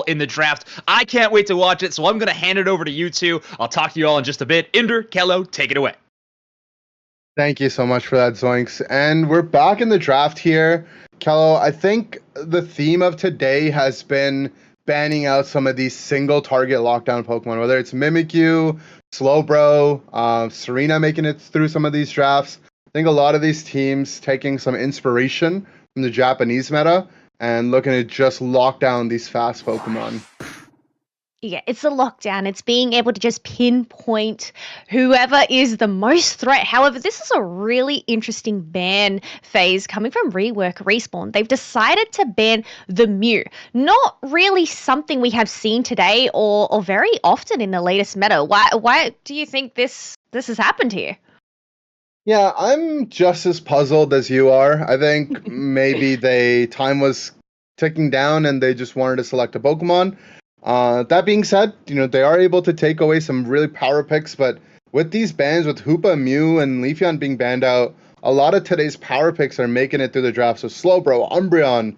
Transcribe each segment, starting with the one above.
in the draft. I can't wait to watch it, so I'm going to hand it over to you two. I'll talk to you all in just a bit. Inder, Kello, take it away. Thank you so much for that, Zoinks. And we're back in the draft here. Kello, I think the theme of today has been banning out some of these single target lockdown Pokemon, whether it's Mimikyu, Slowbro, Serena making it through some of these drafts. I think a lot of these teams taking some inspiration from the Japanese meta and looking to just lock down these fast Pokemon. Yeah, it's a lockdown. It's being able to just pinpoint whoever is the most threat. However, this is a really interesting ban phase coming from Rework Respawn. They've decided to ban the Mew. Not really something we have seen today or very often in the latest meta. Why do you think this has happened here? Yeah, I'm just as puzzled as you are. I think maybe time was ticking down and they just wanted to select a Pokemon. That being said, they are able to take away some really power picks, but with these bans, with Hoopa, Mew, and Leafeon being banned out, a lot of today's power picks are making it through the draft. So Slowbro, Umbreon,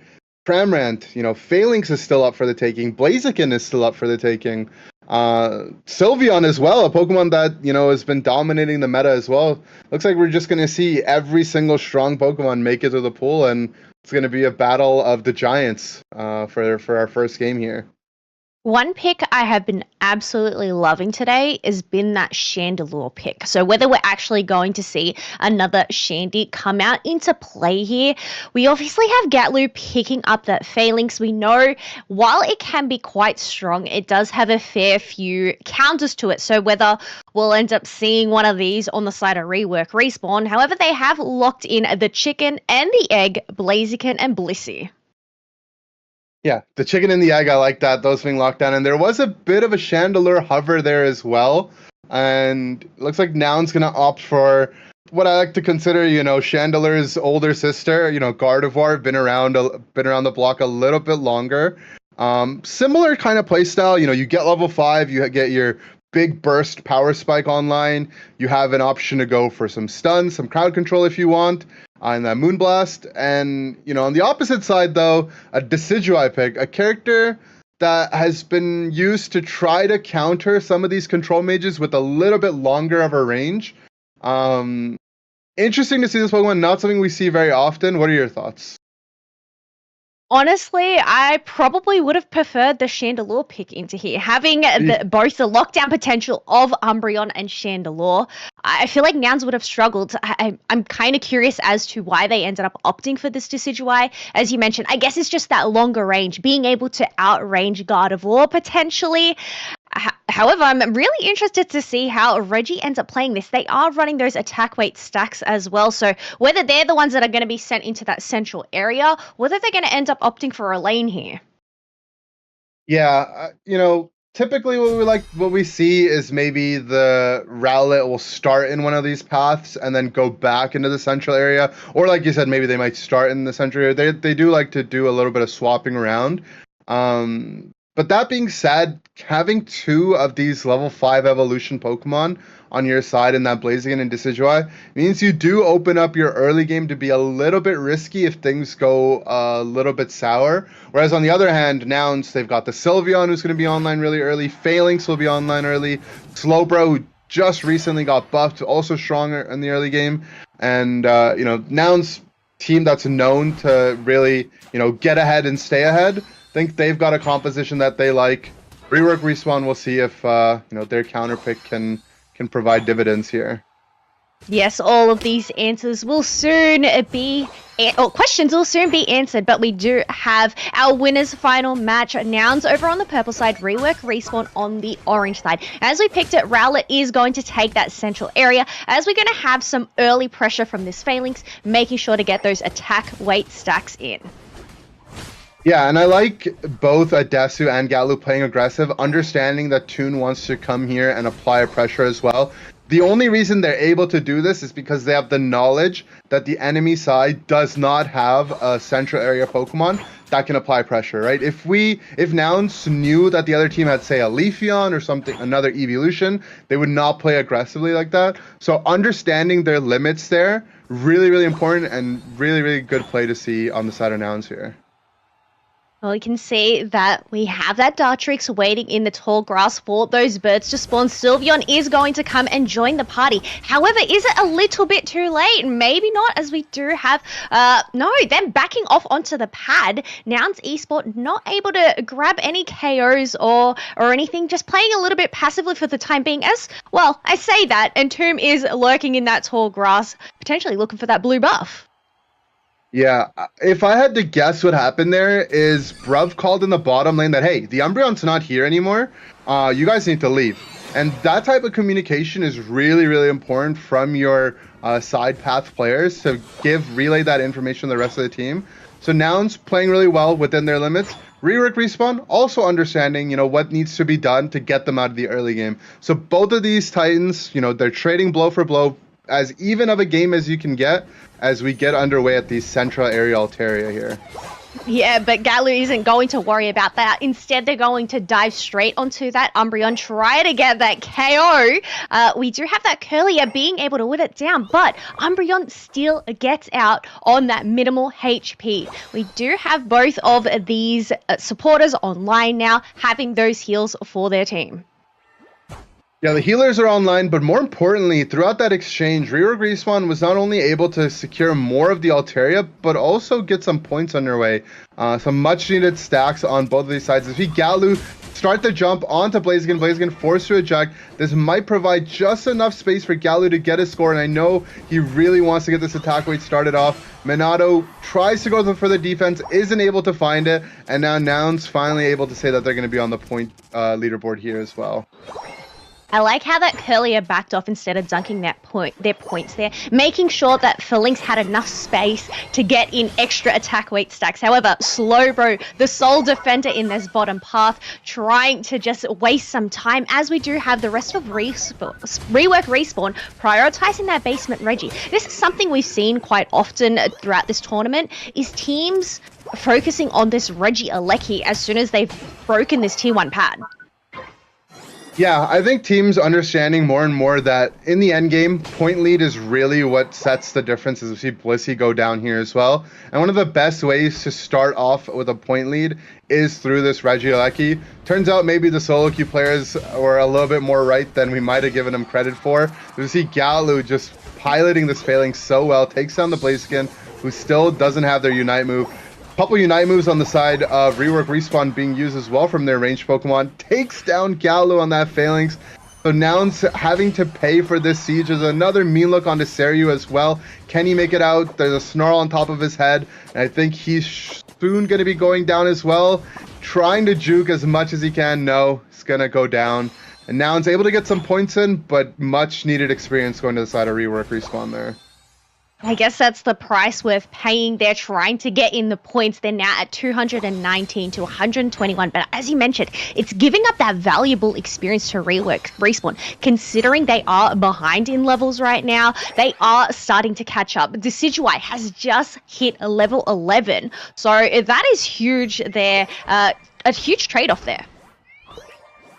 Cramorant, Phalanx is still up for the taking. Blaziken is still up for the taking. Sylveon as well, a Pokemon that, has been dominating the meta as well. Looks like we're just going to see every single strong Pokemon make it to the pool, and it's going to be a battle of the giants for our first game here. One pick I have been absolutely loving today has been that Chandelure pick. So whether we're actually going to see another Shandy come out into play here, we obviously have Gatlu picking up that Phalanx. We know while it can be quite strong, it does have a fair few counters to it. So whether we'll end up seeing one of these on the side of Rework Respawn, however, they have locked in the chicken and the egg, Blaziken and Blissey. Yeah, the chicken and the egg, I like that. Those being locked down. And there was a bit of a Chandelure hover there as well. And it looks like Nouns going to opt for what I like to consider, Chandelure's older sister, Gardevoir, been around the block a little bit longer. Similar kind of playstyle. You get level 5, you get your big burst power spike online. You have an option to go for some stuns, some crowd control if you want. On that Moonblast. And, on the opposite side, though, a Decidueye pick, a character that has been used to try to counter some of these control mages with a little bit longer of a range. Interesting to see this Pokemon, not something we see very often. What are your thoughts? Honestly, I probably would have preferred the Chandelure pick into here. Having both the lockdown potential of Umbreon and Chandelure, I feel like Nouns would have struggled. I'm kind of curious as to why they ended up opting for this Decidueye. As you mentioned, I guess it's just that longer range, being able to outrange Gardevoir potentially. However, I'm really interested to see how Reggie ends up playing this. They are running those attack weight stacks as well. So whether they're the ones that are going to be sent into that central area, whether they're going to end up opting for a lane here. Yeah, typically what we see is maybe the Rowlet will start in one of these paths and then go back into the central area. Or like you said, maybe they might start in the central area. They do like to do a little bit of swapping around. But that being said, having 2 of these level 5 evolution Pokemon on your side in that Blaziken and Decidueye means you do open up your early game to be a little bit risky if things go a little bit sour. Whereas on the other hand, Nouns, they've got the Sylveon who's going to be online really early. Phalanx will be online early. Slowbro, who just recently got buffed, also stronger in the early game. And, Nouns team that's known to really, get ahead and stay ahead. Think they've got a composition that they like. Rework Respawn, we'll see if their counter pick can provide dividends here. Yes, all of these answers will soon be questions will soon be answered, but we do have our winners final match. Nouns over on the purple side, Rework Respawn on the orange side. As we picked it, Rowlet is going to take that central area, as we're going to have some early pressure from this Phalanx, making sure to get those attack weight stacks in. Yeah, and I like both Adesu and Gatlu playing aggressive, understanding that Toon wants to come here and apply pressure as well. The only reason they're able to do this is because they have the knowledge that the enemy side does not have a central area Pokemon that can apply pressure, right? If Nouns knew that the other team had, say, a Leafeon or something, another evolution, they would not play aggressively like that. So understanding their limits there, really, really important and really, really good play to see on the side of Nouns here. Well, you can see that we have that Dartrix waiting in the tall grass for those birds to spawn. Sylveon is going to come and join the party. However, is it a little bit too late? Maybe not, as we do have, no, them backing off onto the pad. Nouns Esports not able to grab any KOs or anything, just playing a little bit passively for the time being. As well, I say that, and Tomb is lurking in that tall grass, potentially looking for that blue buff. Yeah, if I had to guess what happened there is Bruv called in the bottom lane that, hey, the Umbreon's not here anymore. You guys need to leave. And that type of communication is really, really important from your side path players to relay that information to the rest of the team. So Nouns playing really well within their limits. Rework Respawn also understanding, what needs to be done to get them out of the early game. So both of these Titans, they're trading blow for blow, as even of a game as you can get as we get underway at the central area Altaria here. Yeah, but Galu isn't going to worry about that. Instead, they're going to dive straight onto that Umbreon, try to get that KO. We do have that Curlier being able to win it down, but Umbreon still gets out on that minimal HP. We do have both of these supporters online now, having those heals for their team. Yeah, the healers are online, but more importantly, throughout that exchange, Rework Respawn was not only able to secure more of the Altaria, but also get some points underway. Some much-needed stacks on both of these sides. If we Galu start the jump onto Blaziken, Blaziken forced to eject, this might provide just enough space for Galu to get a score, and I know he really wants to get this attack weight started off. Minato tries to go for the defense, isn't able to find it, and now Nouns finally able to say that they're going to be on the point leaderboard here as well. I like how that Curlier backed off instead of dunking their points there, making sure that Phalanx had enough space to get in extra attack weight stacks. However, Slowbro, the sole defender in this bottom path, trying to just waste some time, as we do have the rest of Rework Respawn prioritizing that basement Reggie. This is something we've seen quite often throughout this tournament, is teams focusing on this Reggie Alecki as soon as they've broken this tier 1 pad. Yeah, I think teams understanding more and more that in the end game, point lead is really what sets the difference, as we see Blissey go down here as well. And one of the best ways to start off with a point lead is through this Reggie Alecki. Turns out maybe the solo queue players were a little bit more right than we might have given them credit for. We see Galu just piloting this Phalanx so well, takes down the Blaziken, who still doesn't have their Unite move. Couple Unite moves on the side of Rework Respawn being used as well from their ranged Pokemon. Takes down Galu on that Phalanx. So Nouns having to pay for this siege. There's another mean look onto Seryu as well. Can he make it out? There's a snarl on top of his head. And I think he's soon going to be going down as well. Trying to juke as much as he can. No, it's going to go down. And Nouns able to get some points in, but much needed experience going to the side of Rework Respawn there. I guess that's the price worth paying. They're trying to get in the points. They're now at 219 to 121. But as you mentioned, it's giving up that valuable experience to Rework Respawn. Considering they are behind in levels right now, they are starting to catch up. Decidueye has just hit a level 11. So that is huge there. A huge trade-off there.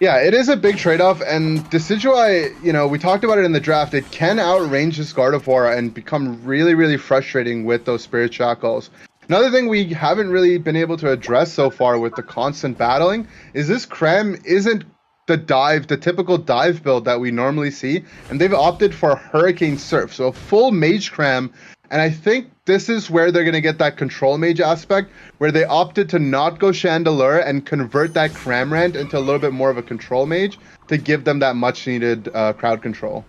Yeah, it is a big trade-off, and Decidueye, we talked about it in the draft, it can outrange this Gardevoir and become really, really frustrating with those Spirit Shackles. Another thing we haven't really been able to address so far with the constant battling is this Krem isn't the typical dive build that we normally see, and they've opted for Hurricane Surf, so a full Mage Krem, and I think this is where they're going to get that control mage aspect, where they opted to not go Chandelure and convert that Cramorant into a little bit more of a control mage to give them that much needed crowd control.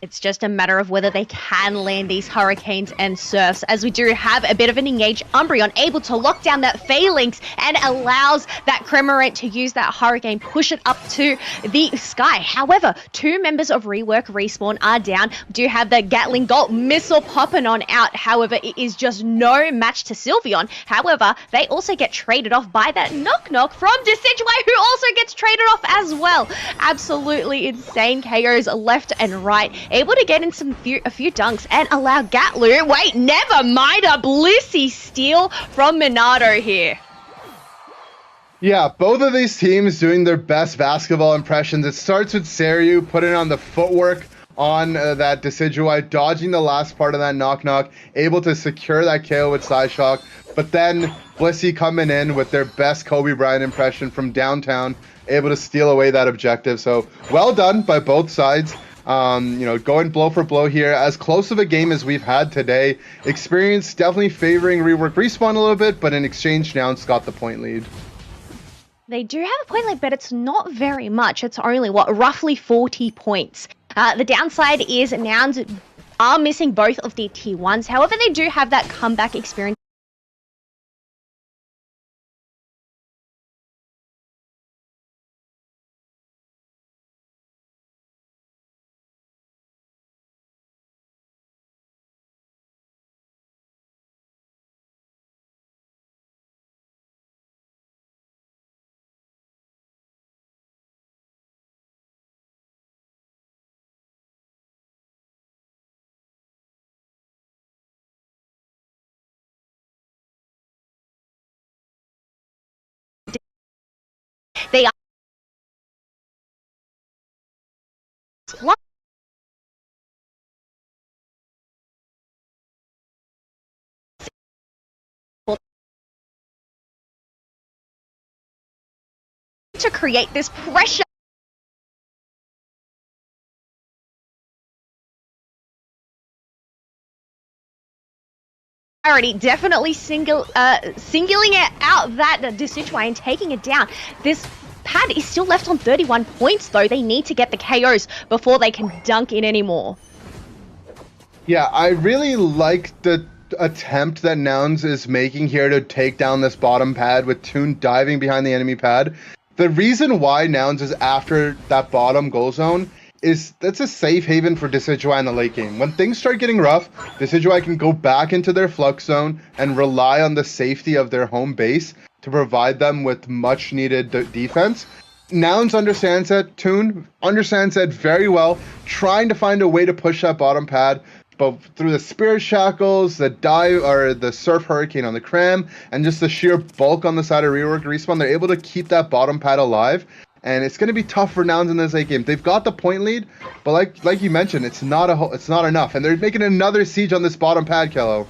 It's just a matter of whether they can land these hurricanes and surfs, as we do have a bit of an engaged Umbreon able to lock down that Phalanx and allows that Cramorant to use that hurricane, push it up to the sky. However, two members of Rework Respawn are down. We do have the Gatling Bolt missile popping on out. However, it is just no match to Sylveon. However, they also get traded off by that knock from Decidueye, who also gets traded off as well. Absolutely insane KOs left and right. Able to get in a few dunks and allow Gatlu. Wait, never mind, a Blissey steal from Minato here. Yeah, both of these teams doing their best basketball impressions. It starts with Seryu putting on the footwork on that Decidueye, dodging the last part of that knock-knock, able to secure that KO with Side Shock. But then Blissey coming in with their best Kobe Bryant impression from downtown, able to steal away that objective. So well done by both sides. Going blow for blow here. As close of a game as we've had today. Experience definitely favoring Rework Respawn a little bit, but in exchange, Nouns got the point lead. They do have a point lead, but it's not very much. It's only, roughly 40 points. The downside is Nouns are missing both of their tier 1s. However, they do have that comeback experience. They are to create this pressure. Definitely singling it out that Decidueye and taking it down. This pad is still left on 31 points though. They need to get the KOs before they can dunk in anymore. Yeah, I really like the attempt that Nouns is making here to take down this bottom pad with Toon diving behind the enemy pad. The reason why Nouns is after that bottom goal zone is that's a safe haven for Decidueye in the late game. When things start getting rough, Decidueye can go back into their flux zone and rely on the safety of their home base to provide them with much needed defense. Nouns understands that, Toon understands that very well, trying to find a way to push that bottom pad, but through the Spirit Shackles, the dive or the Surf Hurricane on the Cram, and just the sheer bulk on the side of Rework Respawn, they're able to keep that bottom pad alive. And it's going to be tough for Nouns in this late game. They've got the point lead, but like you mentioned, it's not enough. And they're making another siege on this bottom pad, Kello.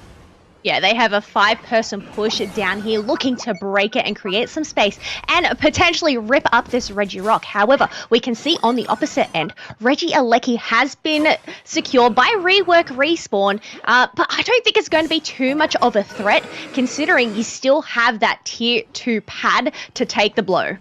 Yeah, they have a 5-person push down here, looking to break it and create some space and potentially rip up this Regirock. However, we can see on the opposite end, Regieleki has been secured by Rework Respawn, but I don't think it's going to be too much of a threat, considering you still have that tier 2 pad to take the blow.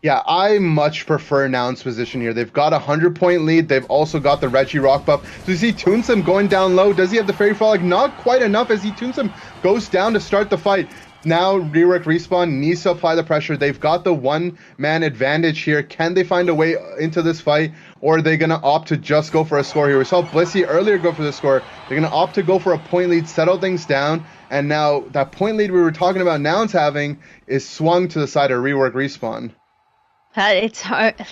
Yeah, I much prefer Nouns' position here. They've got a 100-point lead. They've also got the Regirock buff. So you see Toonsum going down low. Does he have the Fairy Frolic? Not quite enough as Toonsum goes down to start the fight. Now Rework Respawn needs to apply the pressure. They've got the one-man advantage here. Can they find a way into this fight? Or are they going to opt to just go for a score here? We saw Blissey earlier go for the score. They're going to opt to go for a point lead, settle things down. And now that point lead we were talking about Nouns having is swung to the side of Rework Respawn. It's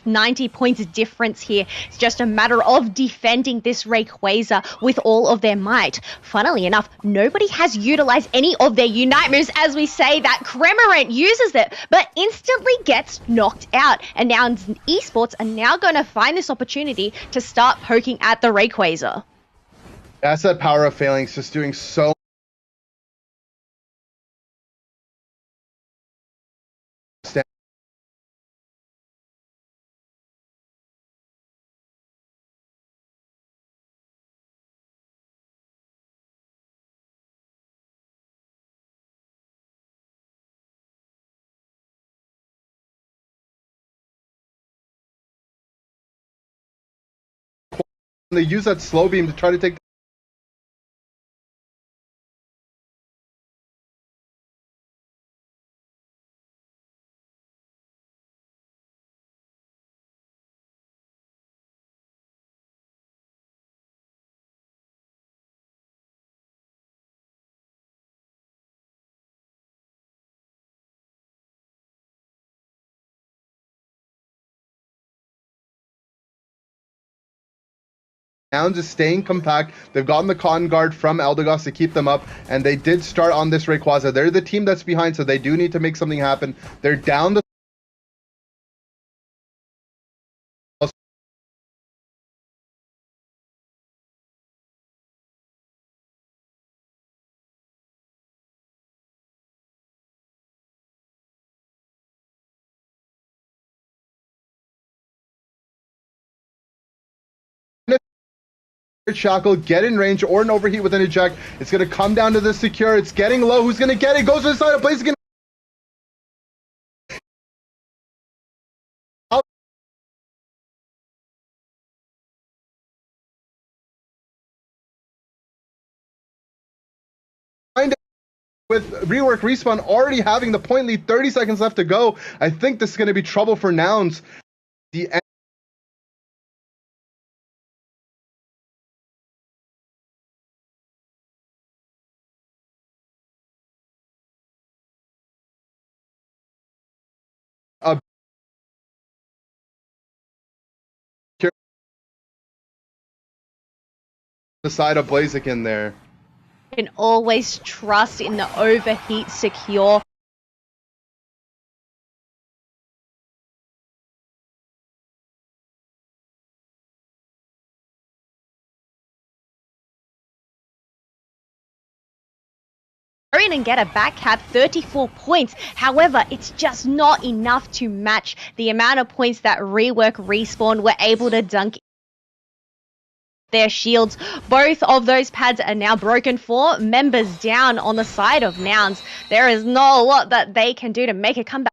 90 points difference here. It's just a matter of defending this Rayquaza with all of their might. Funnily enough, nobody has utilized any of their Unite moves. As we say, that Cramorant uses it, but instantly gets knocked out. And now Esports are now going to find this opportunity to start poking at the Rayquaza. That's that power of Phalanx, just doing so they use that slow beam to try to take Nouns is staying compact. They've gotten the Cotton Guard from Eldegoss to keep them up, and they did start on this Rayquaza. They're the team that's behind, so they do need to make something happen. They're down the Shackle, get in range or an overheat with an eject. It's going to come down to the secure. It's getting low. Who's going to get it? Goes to the side of Blaziken. With Rework Respawn already having the point lead, 30 seconds left to go, I think this is going to be trouble for Nouns. The the side of Blaziken there. Can always trust in the overheat secure. In and get a back cap, 34 points. However, it's just not enough to match the amount of points that Rework Respawn were able to dunk their shields. Both of those pads are now broken for members down on the side of Nouns. There is not a lot that they can do to make a comeback.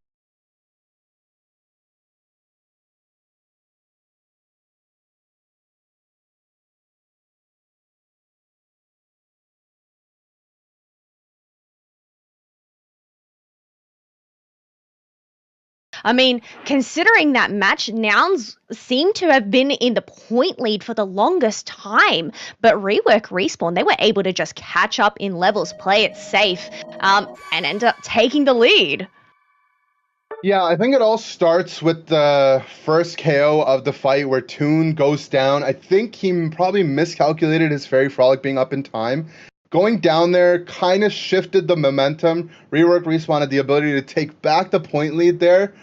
I mean, considering that match, Nouns seem to have been in the point lead for the longest time, but Rework Respawn, they were able to just catch up in levels, play it safe, and end up taking the lead. Yeah, I think it all starts with the first KO of the fight where Toon goes down. I think he probably miscalculated his Fairy Frolic being up in time. Going down there kind of shifted the momentum. Rework Respawn had the ability to take back the point lead there,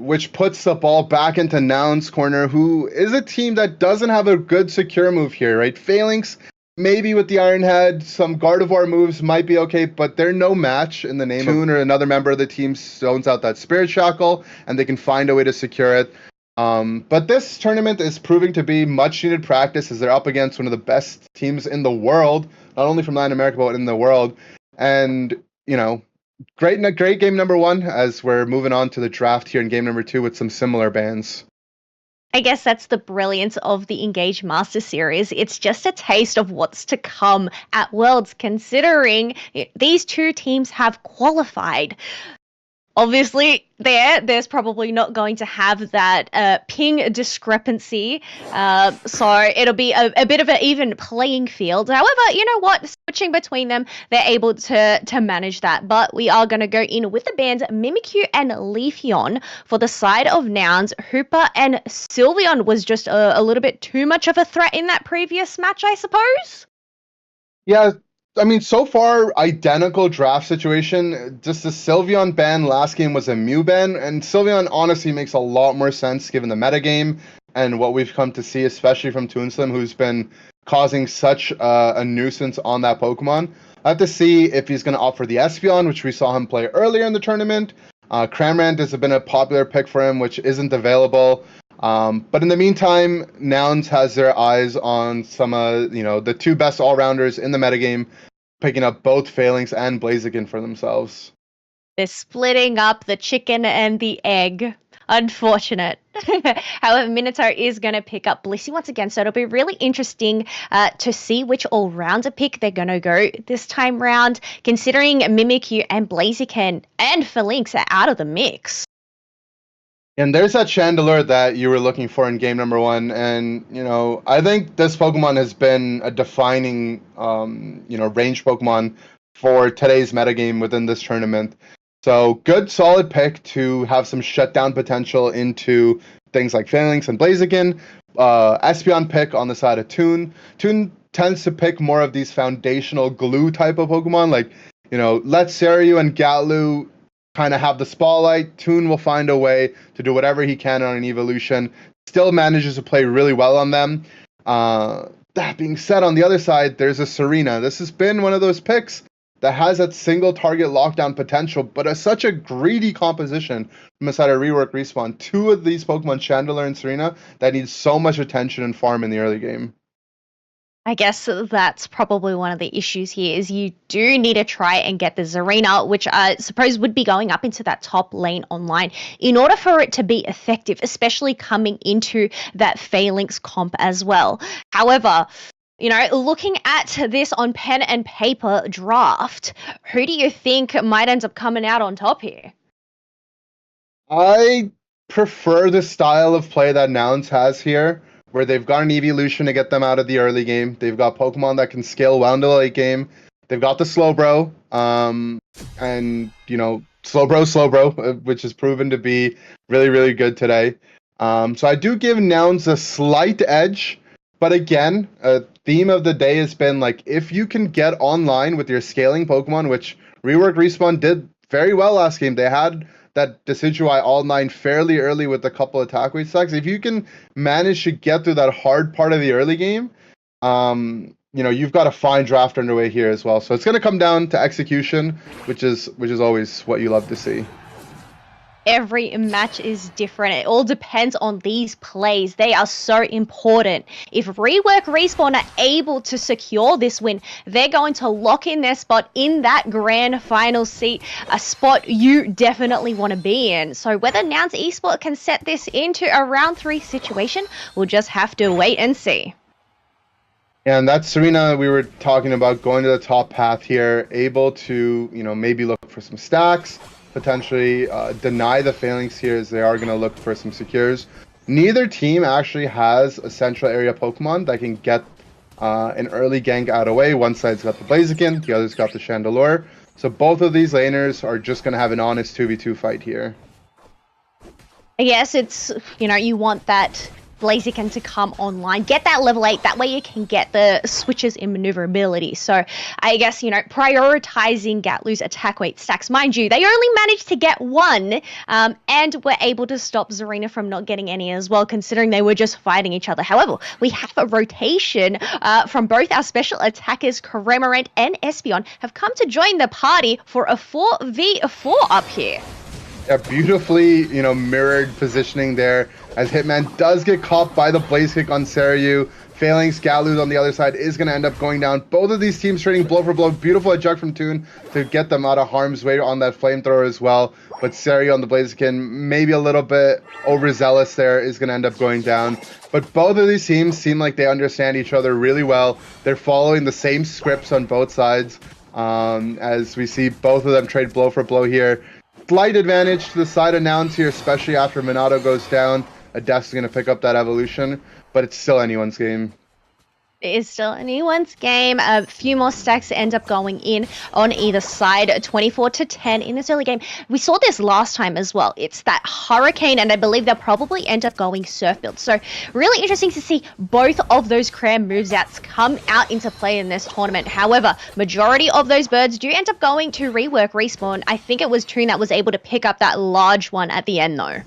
which puts the ball back into Nouns' corner, who is a team that doesn't have a good secure move here, right? Phalanx, maybe with the Iron Head, some Gardevoir moves might be okay, but they're no match in the name Toon or another member of the team zones out that Spirit Shackle, and they can find a way to secure it. But this tournament is proving to be much needed practice as they're up against one of the best teams in the world, not only from Latin America, but in the world. And, you know, great game number one as we're moving on to the draft here in game number two with some similar bans. I guess that's the brilliance of the ENGAGE Master Series. It's just a taste of what's to come at Worlds, considering these two teams have qualified. Obviously, there's probably not going to have that ping discrepancy, so it'll be a bit of an even playing field. However, you know what? Switching between them, they're able to manage that. But we are going to go in with the bands Mimikyu and Leafeon for the side of Nouns. Hooper and Sylveon was just a little bit too much of a threat in that previous match, I suppose. Yeah. I mean, so far, identical draft situation. Just the Sylveon ban last game was a Mew ban, and Sylveon honestly makes a lot more sense given the metagame and what we've come to see, especially from Toonslim, who's been causing such a nuisance on that Pokemon. I have to see if he's going to opt for the Espeon, which we saw him play earlier in the tournament. Cramorant has been a popular pick for him, which isn't available. But in the meantime, Nouns has their eyes on some the two best all-rounders in the metagame, picking up both Phalanx and Blaziken for themselves. They're splitting up the chicken and the egg. Unfortunate. However, Minato is going to pick up Blissey once again, so it'll be really interesting to see which all-rounder pick they're going to go this time round, considering Mimikyu and Blaziken and Phalanx are out of the mix. And there's that Chandelure that you were looking for in game number one. And, I think this Pokemon has been a defining, range Pokemon for today's metagame within this tournament. So good, solid pick to have some shutdown potential into things like Phalanx and Blaziken. Espeon pick on the side of Toon. Toon tends to pick more of these foundational glue type of Pokemon. Like, let Saryu and Gatlu kind of have the spotlight. Toon will find a way to do whatever he can on an evolution. Still manages to play really well on them. That being said, on the other side, there's a Serena. This has been one of those picks that has that single target lockdown potential, but such a greedy composition from the side of Rework Respawn. Two of these Pokemon, Chandelure and Serena, that need so much attention and farm in the early game. I guess that's probably one of the issues here is you do need to try and get the Zarina, which I suppose would be going up into that top lane online in order for it to be effective, especially coming into that Phalanx comp as well. However, looking at this on pen and paper draft, who do you think might end up coming out on top here? I prefer the style of play that Nouns has here, where they've got an evolution to get them out of the early game. They've got Pokemon that can scale well into the late game. They've got the Slowbro, and Slowbro, which has proven to be really, really good today. So I do give Nouns a slight edge, but again, a theme of the day has been like if you can get online with your scaling Pokemon, which Rework Respawn did very well last game. They had that Decidueye all 9 fairly early with a couple attack weight stacks. If you can manage to get through that hard part of the early game, you've got a fine draft underway here as well. So it's going to come down to execution, which is always what you love to see. Every match is different. It all depends on these plays. They are so important. If Rework Respawn are able to secure this win, they're going to lock in their spot in that grand final seat, a spot you definitely want to be in. So whether Nouns Esports can set this into a round 3 situation, we'll just have to wait and see. And that's Serena we were talking about going to the top path here, able to, maybe look for some stacks, potentially deny the Phalanx here as they are going to look for some secures. Neither team actually has a central area Pokemon that can get an early gank out of the way. One side's got the Blaziken, the other's got the Chandelure. So both of these laners are just going to have an honest 2v2 fight here. I guess it's, you want that Blaziken to come online, get that level 8, that way you can get the switches in maneuverability. So I guess, prioritizing Gatlu's attack weight stacks. Mind you, they only managed to get 1 and were able to stop Zarina from not getting any as well, considering they were just fighting each other. However, we have a rotation from both our special attackers, Cramorant and Espeon, have come to join the party for a 4v4 up here. Yeah, beautifully, mirrored positioning there as Hitman does get caught by the Blaze Kick on Sarayu. Phalanx, Galuz on the other side is going to end up going down. Both of these teams trading blow for blow. Beautiful eject from Toon to get them out of harm's way on that flamethrower as well. But Sarayu on the Blaziken, maybe a little bit overzealous there, is going to end up going down. But both of these teams seem like they understand each other really well. They're following the same scripts on both sides as we see both of them trade blow for blow here. Slight advantage to the side of Nouns here, especially after Minato goes down. Adef's going to pick up that evolution, but it's still anyone's game. It is still anyone's game. A few more stacks end up going in on either side, 24-10 in this early game. We saw this last time as well. It's that Hurricane, and I believe they'll probably end up going Surf Build. So really interesting to see both of those Cram moveouts come out into play in this tournament. However, majority of those birds do end up going to Rework Respawn. I think it was Toon that was able to pick up that large one at the end though.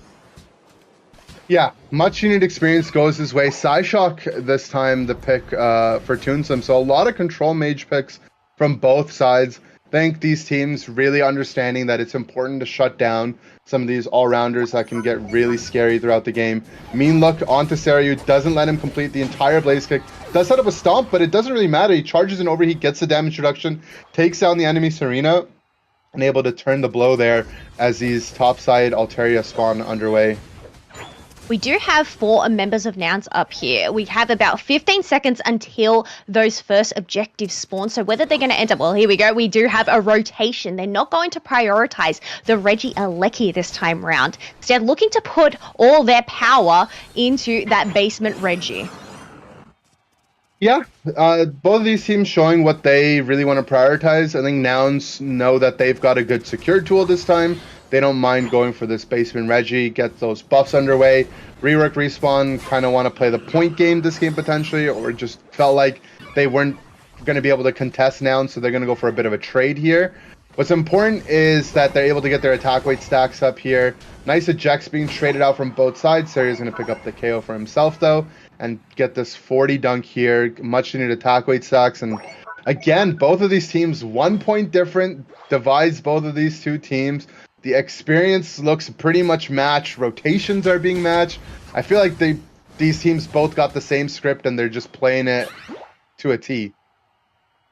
Yeah, much needed experience goes his way. Psyshock this time the pick for Toonsim. So a lot of control mage picks from both sides. I think these teams really understanding that it's important to shut down some of these all-rounders that can get really scary throughout the game. Mean Look onto Sarayu, doesn't let him complete the entire Blaze Kick. Does set up a Stomp, but it doesn't really matter. He charges an overheat, gets the damage reduction, takes down the enemy Serena, and able to turn the blow there as these topside Altaria spawn underway. We do have 4 members of Nouns up here. We have about 15 seconds until those first objectives spawn. So whether they're going to end up, well, here we go. We do have a rotation. They're not going to prioritize the Reggie Alecki this time round. Instead, looking to put all their power into that basement Reggie. Yeah, both of these teams showing what they really want to prioritize. I think Nouns know that they've got a good secure tool this time. They don't mind going for this basement Reggie, get those buffs underway. Rework Respawn kind of want to play the point game this game potentially, or just felt like they weren't going to be able to contest Nouns, so they're going to go for a bit of a trade here. What's important is that they're able to get their attack weight stacks up here. Nice ejects being traded out from both sides. Saria's going to pick up the KO for himself though, and get this 40 dunk here. Much needed attack weight stacks, and again, both of these teams 1 point different, divides both of these two teams. The experience looks pretty much matched. Rotations are being matched. I feel like these teams both got the same script and they're just playing it to a T.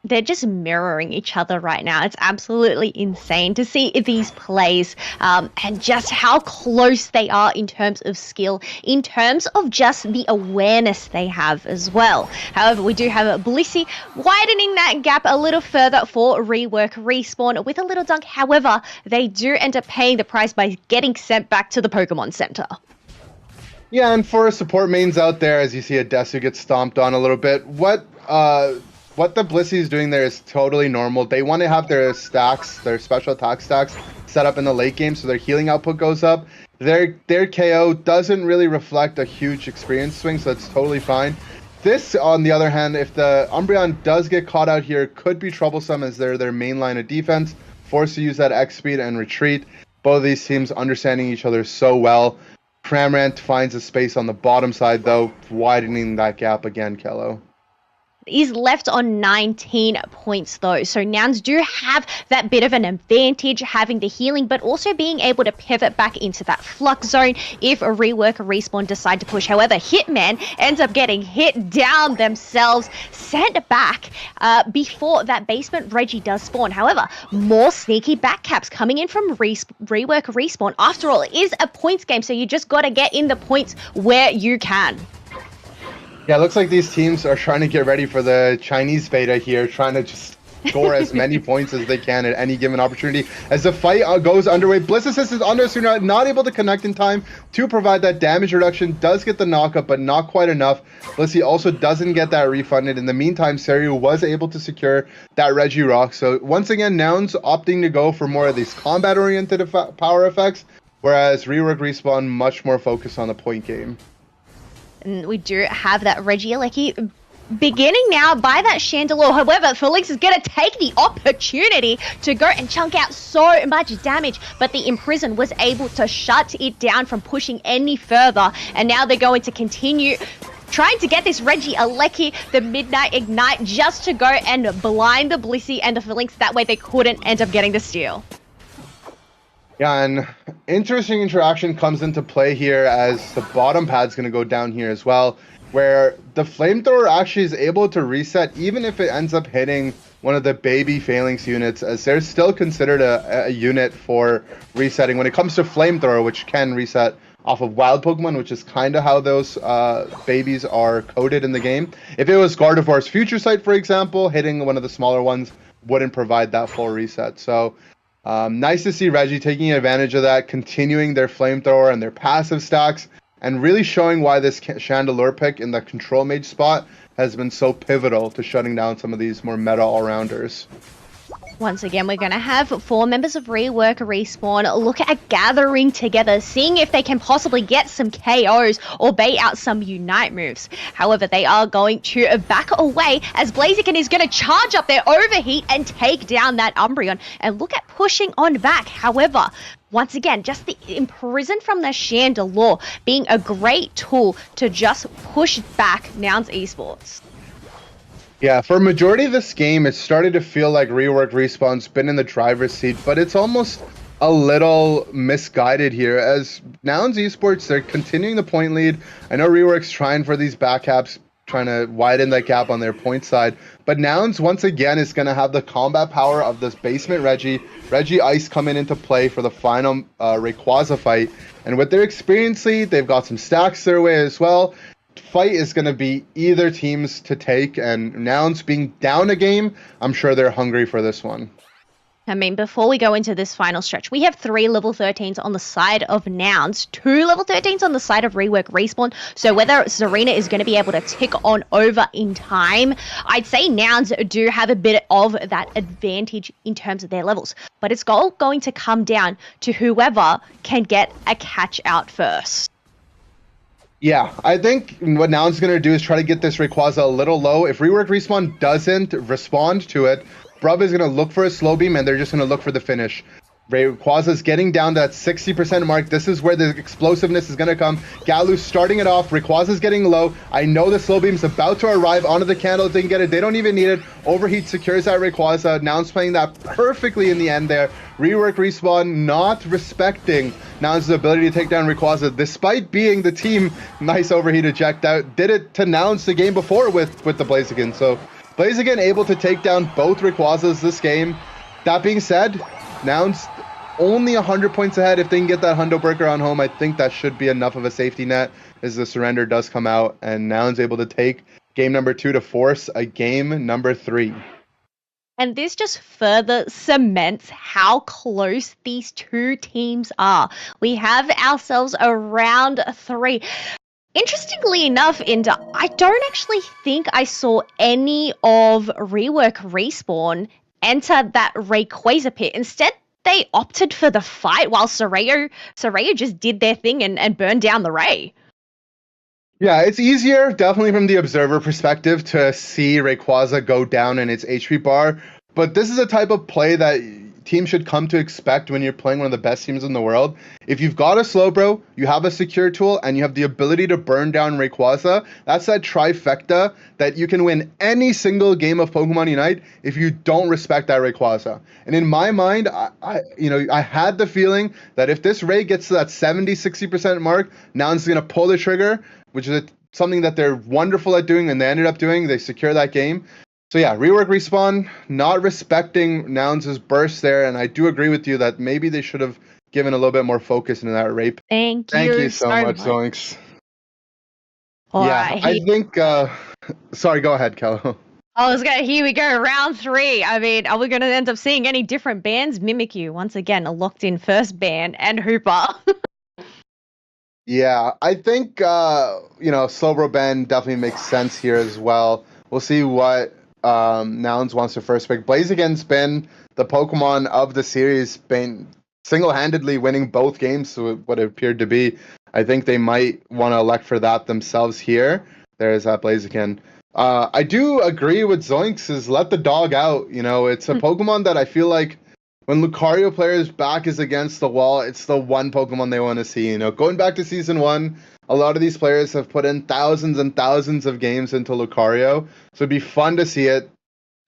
They're just mirroring each other right now. It's absolutely insane to see these plays and just how close they are in terms of skill, in terms of just the awareness they have as well. However, we do have Blissey widening that gap a little further for Rework Respawn with a little dunk. However, they do end up paying the price by getting sent back to the Pokemon Center. Yeah, and for support mains out there, as you see Adesu get stomped on a little bit, what the Blissey is doing there is totally normal. They want to have their stacks, their special attack stacks, set up in the late game so their healing output goes up. Their KO doesn't really reflect a huge experience swing, so it's totally fine. This, on the other hand, if the Umbreon does get caught out here, could be troublesome as they're their main line of defense, forced to use that X speed and retreat. Both of these teams understanding each other so well. Cramorant finds a space on the bottom side, though, widening that gap again, Kello. Is left on 19 points though, so Nouns do have that bit of an advantage having the healing, but also being able to pivot back into that flux zone if a Rework or Respawn decide to push. However, Hitman ends up getting hit down themselves, sent back before that basement Reggie does spawn. However, more sneaky backcaps coming in from Rework or Respawn. After all, it is a points game, so you just got to get in the points where you can. Yeah, it looks like these teams are trying to get ready for the Chinese beta here, trying to just score as many points as they can at any given opportunity. As the fight goes underway, Bliss Assist is under Sooner, not able to connect in time to provide that damage reduction, does get the knockup, but not quite enough. Blissey also doesn't get that refunded. In the meantime, Seiryu was able to secure that Reggie Rock. So once again, Nouns opting to go for more of these combat-oriented power effects, whereas Rework Respawn much more focused on the point game. And we do have that Regieleki beginning now by that Chandelure. However, Felix is going to take the opportunity to go and chunk out so much damage, but the Imprison was able to shut it down from pushing any further, and now they're going to continue trying to get this Regieleki, the Midnight Ignite, just to go and blind the Blissey and the Felix. That way they couldn't end up getting the steal. Yeah, and interesting interaction comes into play here as the bottom pad's going to go down here as well, where the Flamethrower actually is able to reset even if it ends up hitting one of the baby Phalanx units, as they're still considered a unit for resetting when it comes to Flamethrower, which can reset off of wild Pokemon, which is kind of how those babies are coded in the game. If it was Gardevoir's Future Sight, for example, hitting one of the smaller ones wouldn't provide that full reset. So nice to see Reggie taking advantage of that, continuing their Flamethrower and their passive stacks, and really showing why this Chandelure pick in the Control Mage spot has been so pivotal to shutting down some of these more meta all-rounders. Once again, we're going to have 4 members of Rework Respawn look at gathering together, seeing if they can possibly get some KOs or bait out some Unite moves. However, they are going to back away as Blaziken is going to charge up their Overheat and take down that Umbreon and look at pushing on back. However, once again, just the Imprison from the Chandelure being a great tool to just push back Nouns Esports. Yeah, for a majority of this game, it started to feel like Rework Respawn's been in the driver's seat, but it's almost a little misguided here, as Nouns Esports, they're continuing the point lead. I know Rework's trying for these backcaps, trying to widen that gap on their point side, but Nouns, once again, is going to have the combat power of this basement Reggie Ice coming into play for the final Rayquaza fight, and with their experience lead, they've got some stacks their way as well. Fight is going to be either teams to take, and Nouns being down a game, I'm sure they're hungry for this one. I mean, before we go into this final stretch, we have 3 level 13s on the side of Nouns, 2 level 13s on the side of Rework Respawn. So whether Zarina is going to be able to tick on over in time, I'd say Nouns do have a bit of that advantage in terms of their levels. But it's all going to come down to whoever can get a catch out first. Yeah, I think what Nouns is going to do is try to get this Rayquaza a little low. If Rework Respawn doesn't respond to it, Brub is going to look for a slow beam, and they're just going to look for the finish. Rayquaza's getting down to that 60% mark. This is where the explosiveness is going to come. Galu's starting it off. Rayquaza's getting low. I know the slow beam's about to arrive onto the candle. They can get it. They don't even need it. Overheat secures that Rayquaza. Nouns playing that perfectly in the end there. Rework Respawn not respecting Nouns' ability to take down Rayquaza, despite being the team. Nice overheat eject out. Did it to Nouns the game before with the Blaziken. So Blaziken able to take down both Rayquazas this game. That being said, Nouns only 100 points ahead. If they can get that Hundo Breaker on home, I think that should be enough of a safety net as the surrender does come out, and Nouns able to take game number 2 to force a game number 3. And this just further cements how close these two teams are. We have ourselves a round 3. Interestingly enough, Inda, I don't actually think I saw any of Rework Respawn enter that Rayquaza pit. Instead, they opted for the fight while Soraya just did their thing and burned down the Ray. Yeah, it's easier, definitely from the observer perspective, to see Rayquaza go down in its HP bar. But this is a type of play that teams should come to expect when you're playing one of the best teams in the world. If you've got a Slowbro, you have a secure tool, and you have the ability to burn down Rayquaza, that's that trifecta that you can win any single game of Pokemon Unite if you don't respect that Rayquaza. And in my mind, I had the feeling that if this Ray gets to that 70-60% mark, Nouns is going to pull the trigger, which is something that they're wonderful at doing, and they ended up doing. They secure that game. So yeah, Rework Respawn not respecting Nouns' burst there, and I do agree with you that maybe they should have given a little bit more focus into that rape. Thank you so much, Zoinks. Right, I think... sorry, go ahead, Kello. Here we go, round 3. I mean, are we going to end up seeing any different bans mimic you? Once again, a locked-in first ban and Hooper. Yeah, I think, Slowbro ban definitely makes sense here as well. We'll see what Nouns wants to first pick. Blaziken's been the Pokemon of the series, been single-handedly winning both games, so what it appeared to be. I think they might want to elect for that themselves here. There's that Blaziken. I do agree with Zoinks, is let the dog out. It's a Pokemon that I feel like when Lucario players' back is against the wall, it's the one Pokemon they want to see. Going back to Season 1, a lot of these players have put in thousands and thousands of games into Lucario, so it'd be fun to see it.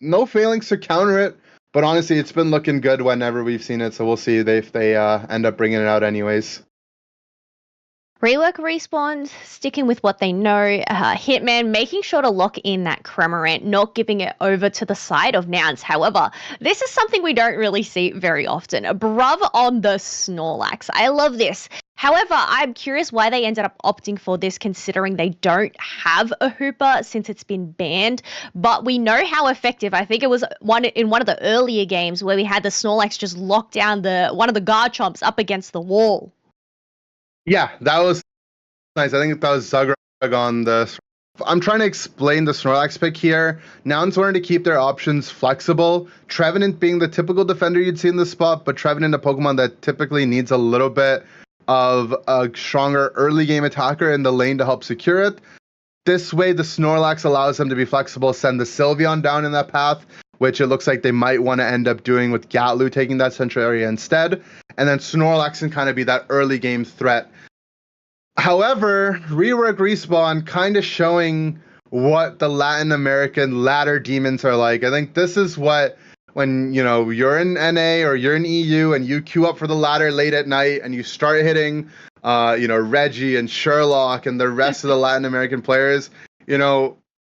No failings to counter it, but honestly, it's been looking good whenever we've seen it, so we'll see if they end up bringing it out anyways. Rework Respawn, sticking with what they know. Hitman making sure to lock in that Cramorant, not giving it over to the side of Nouns. However, this is something we don't really see very often. Bruv on the Snorlax. I love this. However, I'm curious why they ended up opting for this, considering they don't have a Hooper since it's been banned. But we know how effective. I think it was in one of the earlier games where we had the Snorlax just lock down one of the Garchomps up against the wall. Yeah, that was nice. I think that was Zugrug on the... I'm trying to explain the Snorlax pick here. Nouns wanted to keep their options flexible. Trevenant being the typical defender you'd see in the spot, but Trevenant a Pokemon that typically needs a little bit of a stronger early game attacker in the lane to help secure it. This way, the Snorlax allows them to be flexible, send the Sylveon down in that path, which it looks like they might want to end up doing with Gatlu taking that central area instead. And then Snorlax can kind of be that early game threat. However, Rework Respawn kind of showing what the Latin American ladder demons are like. I think this is what, when you're in NA or you're in EU and you queue up for the ladder late at night and you start hitting Reggie and Sherlock and the rest of the Latin American players,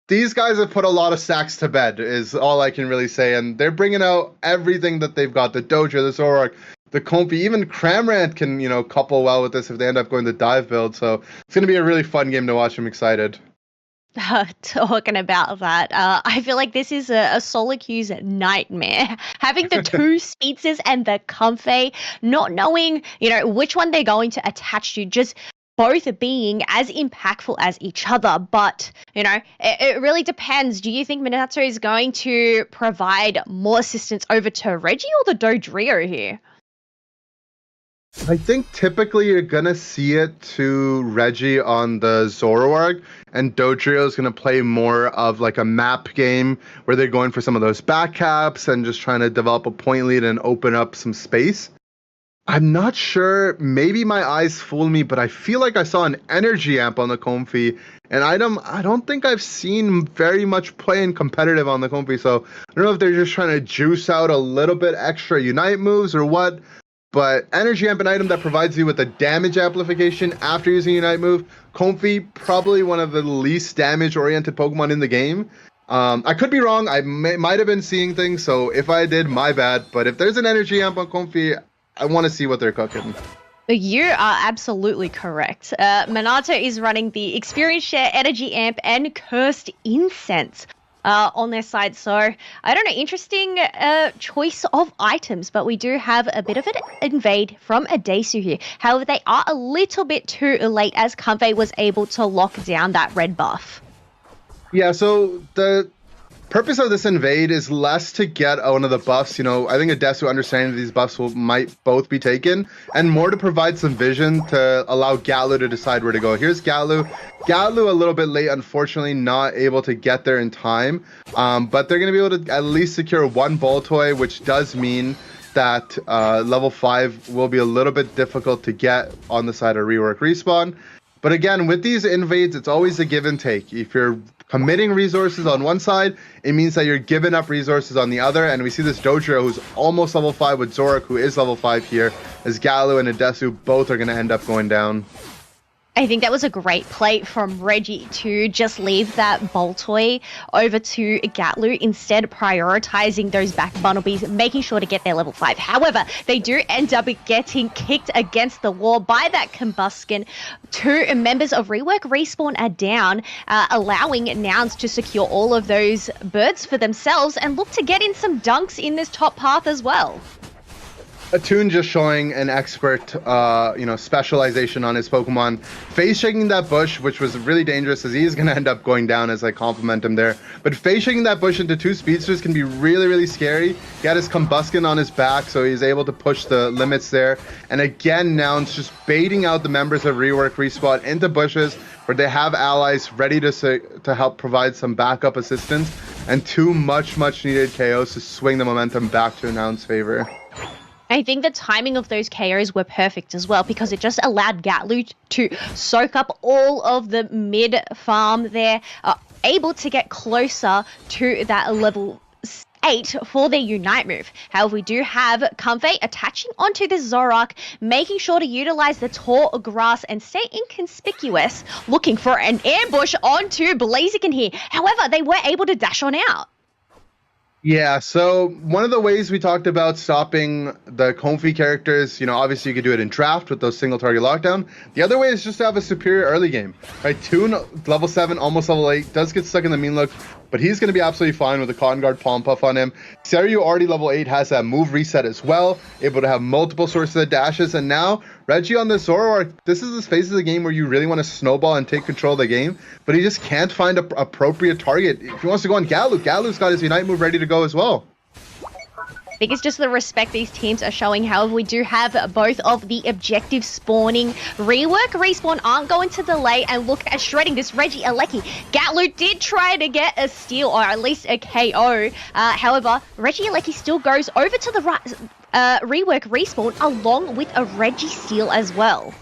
these guys have put a lot of stacks to bed, is all I can really say. And they're bringing out everything that they've got. The Dojo, the Zoroark, the Comfy, even Cramorant can, couple well with this if they end up going to dive build. So it's going to be a really fun game to watch. I'm excited. Talking about that, I feel like this is a solo queue's nightmare. Having the two Speedsters and the Comfy, not knowing, which one they're going to attach to, just both being as impactful as each other. But, it really depends. Do you think Minato is going to provide more assistance over to Reggie or the Dodrio here? I think typically you're going to see it to Reggie on the Zoroark, and Dodrio is going to play more of like a map game where they're going for some of those back caps and just trying to develop a point lead and open up some space. I'm not sure, maybe my eyes fooled me, but I feel like I saw an energy amp on the Comfy, an item I don't think I've seen very much play in competitive on the Comfy, so I don't know if they're just trying to juice out a little bit extra Unite moves or what. But Energy Amp, an item that provides you with a damage amplification after using Unite move. Comfy, probably one of the least damage-oriented Pokemon in the game. I could be wrong. I might have been seeing things, so if I did, my bad. But if there's an energy amp on Comfy, I want to see what they're cooking. You are absolutely correct. Minato is running the Experience Share, Energy Amp, and Cursed Incense on their side. So, I don't know, interesting choice of items, but we do have a bit of an invade from Adesu here. However, they are a little bit too late as Comfey was able to lock down that red buff. Yeah, so the purpose of this invade is less to get one of the buffs. You know, I think Adesu understanding these buffs might both be taken, and more to provide some vision to allow Galu to decide where to go. Here's Galu. Galu a little bit late, unfortunately, not able to get there in time. But they're going to be able to at least secure one Boltoy, which does mean that level 5 will be a little bit difficult to get on the side of Rework Respawn. But again, with these invades, it's always a give and take. If you're committing resources on one side, it means that you're giving up resources on the other. And we see this Dojiro who's almost level 5 with Zorak, who is level 5 here, as Galu and Adesu both are going to end up going down. I think that was a great play from Reggie to just leave that Boltoy over to Gatlu, instead prioritizing those back Bunnelbees, making sure to get their level 5. However, they do end up getting kicked against the wall by that Combustion. 2 members of Rework Respawn are down, allowing Nouns to secure all of those birds for themselves and look to get in some dunks in this top path as well. Attune just showing an expert, specialization on his Pokemon. Face shaking that bush, which was really dangerous, as he is going to end up going down as I compliment him there. But face shaking that bush into 2 speedsters can be really, really scary. He had his Combustion on his back, so he's able to push the limits there. And again, Nouns just baiting out the members of Rework Respawn into bushes where they have allies ready to help provide some backup assistance. And 2 much needed KOs to swing the momentum back to Nouns' favor. I think the timing of those KOs were perfect as well, because it just allowed Gatlu to soak up all of the mid farm there, able to get closer to that level 8 for their Unite move. However, we do have Comfey attaching onto the Zorak, making sure to utilize the tall grass and stay inconspicuous, looking for an ambush onto Blaziken here. However, they were able to dash on out. Yeah, so one of the ways we talked about stopping the Comfy characters, obviously you could do it in draft with those single target lockdown. The other way is just to have a superior early game. Right, Toon, level 7, almost level 8, does get stuck in the mean look, but he's going to be absolutely fine with the Cotton Guard Palm Puff on him. Seiryu, already level 8, has that move reset as well, able to have multiple sources of dashes, and now Reggie on the Zoroark, this is the phase of the game where you really want to snowball and take control of the game, but he just can't find an appropriate target. If he wants to go on Galu, Galu's got his Unite move ready to go as well. I think it's just the respect these teams are showing. However, we do have both of the objectives spawning. Rework Respawn aren't going to delay and look at shredding this Reggie Alecki. Gatlu did try to get a steal, or at least a KO. However, Reggie Alecki still goes over to the right, Rework Respawn, along with a Reggie steal as well.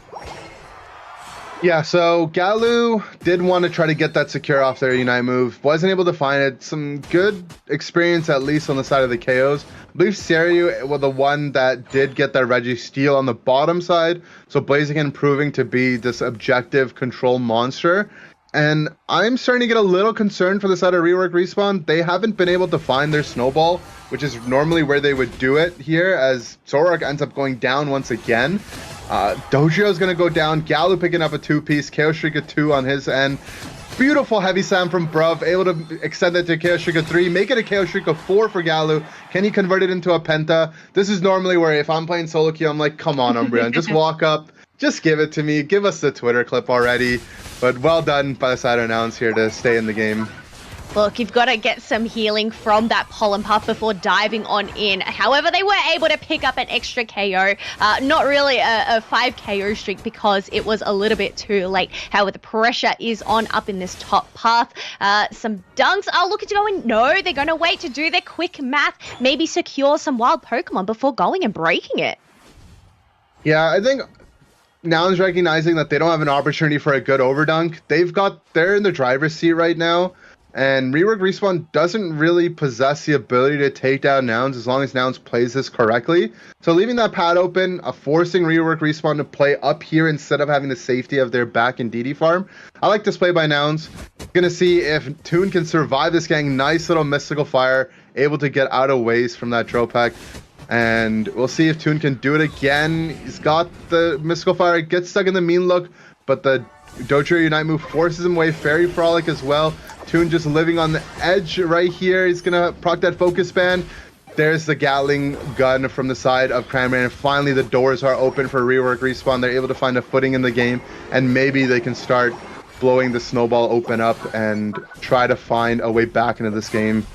Yeah, so Galu did want to try to get that secure off their Unite move. Wasn't able to find it. Some good experience, at least on the side of the KOs. I believe Seiryu was the one that did get that Reggie steal on the bottom side. So Blaziken proving to be this objective control monster. And I'm starting to get a little concerned for the side of Rework Respawn. They haven't been able to find their snowball, which is normally where they would do it here, as Zorak ends up going down once again. Dojiro's going to go down. Galu picking up a 2-piece. Chaos Shrika 2 on his end. Beautiful heavy slam from Bruv. Able to extend it to Chaos Shrika 3. Make it a Chaos Shrika 4 for Galu. Can he convert it into a Penta? This is normally where if I'm playing solo queue, I'm like, come on, Umbreon. Just walk up. Just give it to me. Give us the Twitter clip already. But well done by the side of Nouns here to stay in the game. Look, you've got to get some healing from that Pollen Puff before diving on in. However, they were able to pick up an extra KO. Not really a 5 KO streak because it was a little bit too late. However, the pressure is on up in this top path. Some dunks are looking to go in. No, they're going to wait to do their quick math. Maybe secure some wild Pokemon before going and breaking it. Yeah, I think Nouns recognizing that they don't have an opportunity for a good overdunk. They're in the driver's seat right now. And Rework Respawn doesn't really possess the ability to take down Nouns as long as Nouns plays this correctly. So leaving that pad open, forcing Rework Respawn to play up here instead of having the safety of their back in DD farm. I like this play by Nouns. Gonna see if Toon can survive this gang. Nice little Mystical Fire, able to get out of ways from that Dropek. And we'll see if Toon can do it again. He's got the Mystical Fire, gets stuck in the mean look, but the Dojo Unite move forces him away. Fairy Frolic as well. Toon just living on the edge right here. He's gonna proc that focus band. There's the Gatling gun from the side of Cranberry, and finally the doors are open for Rework Respawn. They're able to find a footing in the game, and maybe they can start blowing the snowball open up and try to find a way back into this game.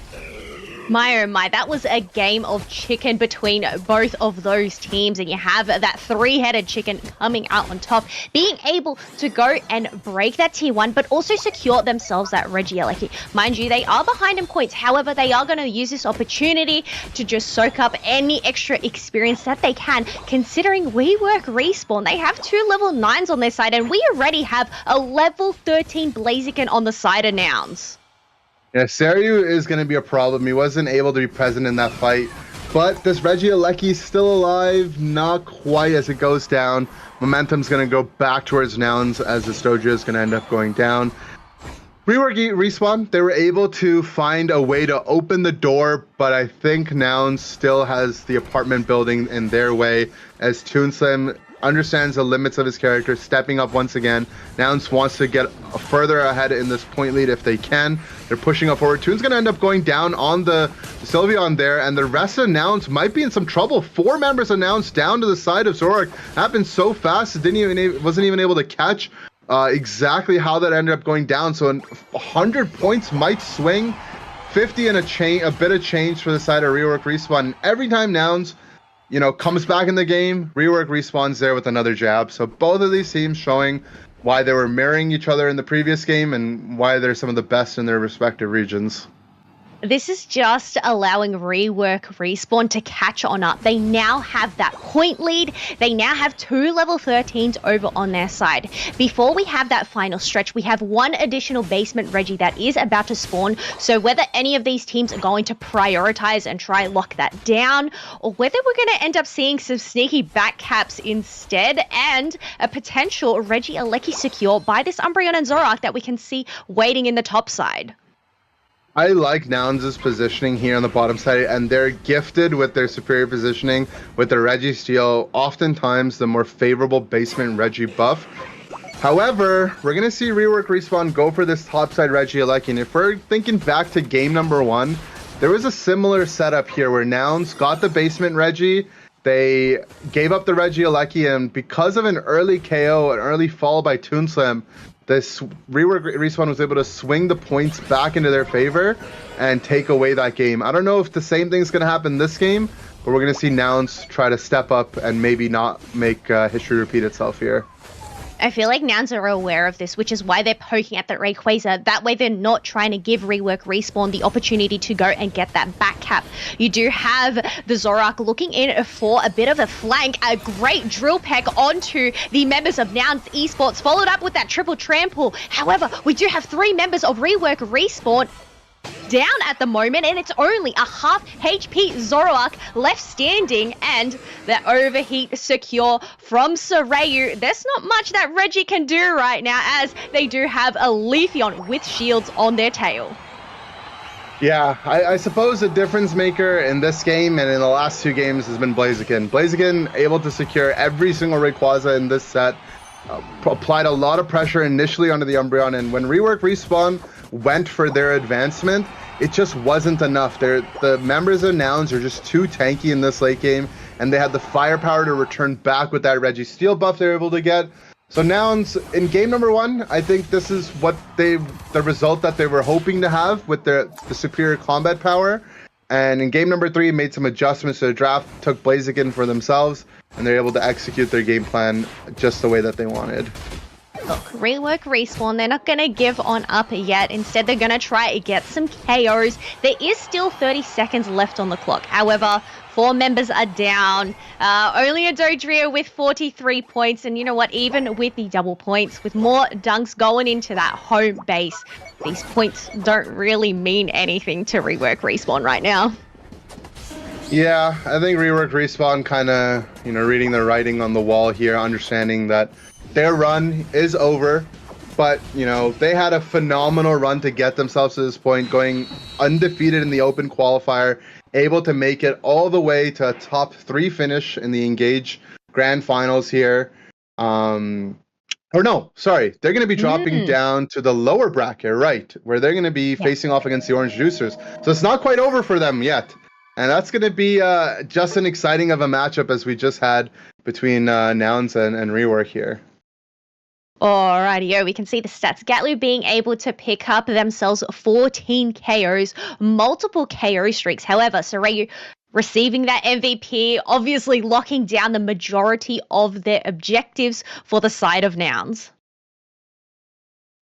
My oh my, that was a game of chicken between both of those teams, and you have that three-headed chicken coming out on top, being able to go and break that tier 1, but also secure themselves that Regieleki. Mind you, they are behind in points, however, they are going to use this opportunity to just soak up any extra experience that they can, considering Rework Respawn. They have 2 level 9s on their side, and we already have a level 13 Blaziken on the side of Nouns. Yeah, Seryu is going to be a problem. He wasn't able to be present in that fight. But this Regieleki is still alive. Not quite as it goes down. Momentum's going to go back towards Nouns as the Dojo is going to end up going down. Rework Respawn, they were able to find a way to open the door, but I think Nouns still has the apartment building in their way as Toonslim understands the limits of his character, stepping up once again. Nouns wants to get further ahead in this point lead if they can. They're pushing up forward. Toon's going to end up going down on the Sylveon there, and the rest of Nouns might be in some trouble. 4 members of Nouns down to the side of Zorak. Happened so fast, it wasn't even able to catch exactly how that ended up going down. So 100 points might swing. 50 and a bit of change for the side of Rework Respawn. And every time Nouns comes back in the game, Rework Respawn's there with another jab. So both of these teams showing why they were mirroring each other in the previous game and why they're some of the best in their respective regions. This is just allowing Rework Respawn to catch on up. They now have that point lead. They now have 2 level 13s over on their side. Before we have that final stretch, we have 1 additional basement Reggie that is about to spawn. So whether any of these teams are going to prioritize and try and lock that down, or whether we're going to end up seeing some sneaky back caps instead, and a potential Regieleki secure by this Umbreon and Zorak that we can see waiting in the top side. I like Nouns' positioning here on the bottom side, and they're gifted with their superior positioning with the Reggie Steel, oftentimes the more favorable basement Reggie buff. However, we're going to see Rework Respawn go for this topside Regieleki, and if we're thinking back to game number 1, there was a similar setup here where Nouns got the basement Reggie, they gave up the Regieleki, and because of an early KO, an early fall by Toonslim, this Rework Respawn was able to swing the points back into their favor and take away that game. I don't know if the same thing's going to happen this game, but we're going to see Nouns try to step up and maybe not make history repeat itself here. I feel like Nouns are aware of this, which is why they're poking at that Rayquaza. That way they're not trying to give Rework Respawn the opportunity to go and get that back cap. You do have the Zorak looking in for a bit of a flank. A great drill peck onto the members of Nouns Esports, followed up with that triple trample. However, we do have 3 members of Rework Respawn down at the moment, and it's only a half HP Zoroark left standing, and the overheat secure from Sarayu. There's not much that Reggie can do right now, as they do have a Leafeon with shields on their tail. Yeah, I suppose the difference maker in this game and in the last 2 games has been Blaziken. Blaziken able to secure every single Rayquaza in this set, applied a lot of pressure initially onto the Umbreon, and when Rework Respawn went for their advancement, it just wasn't enough. The members of Nouns are just too tanky in this late game, and they had the firepower to return back with that Reggie Steel buff they were able to get. So Nouns, in game number 1, I think this is what the result that they were hoping to have with the superior combat power. And in game number 3, made some adjustments to the draft, took Blaziken for themselves, and they're able to execute their game plan just the way that they wanted. Look, Rework Respawn, they're not going to give on up yet. Instead, they're going to try to get some KOs. There is still 30 seconds left on the clock. However, 4 members are down. Only a Dodrio with 43 points. And you know what? Even with the double points, with more dunks going into that home base, these points don't really mean anything to Rework Respawn right now. Yeah, I think Rework Respawn kind of, reading the writing on the wall here, understanding that their run is over, but, they had a phenomenal run to get themselves to this point, going undefeated in the open qualifier, able to make it all the way to a top 3 finish in the INGAGE Grand Finals here. They're going to be dropping down to the lower bracket, right, where they're going to be facing off against the Orange Juicers. So it's not quite over for them yet. And that's going to be just an exciting of a matchup as we just had between Nouns and Rework here. Alrighty, we can see the stats. Gatlu being able to pick up themselves 14 KOs, multiple KO streaks. However, Soraya receiving that MVP, obviously locking down the majority of their objectives for the side of Nouns.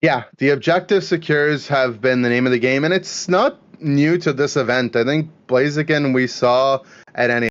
Yeah, the objective secures have been the name of the game, and it's not new to this event. I think Blaziken we saw at NA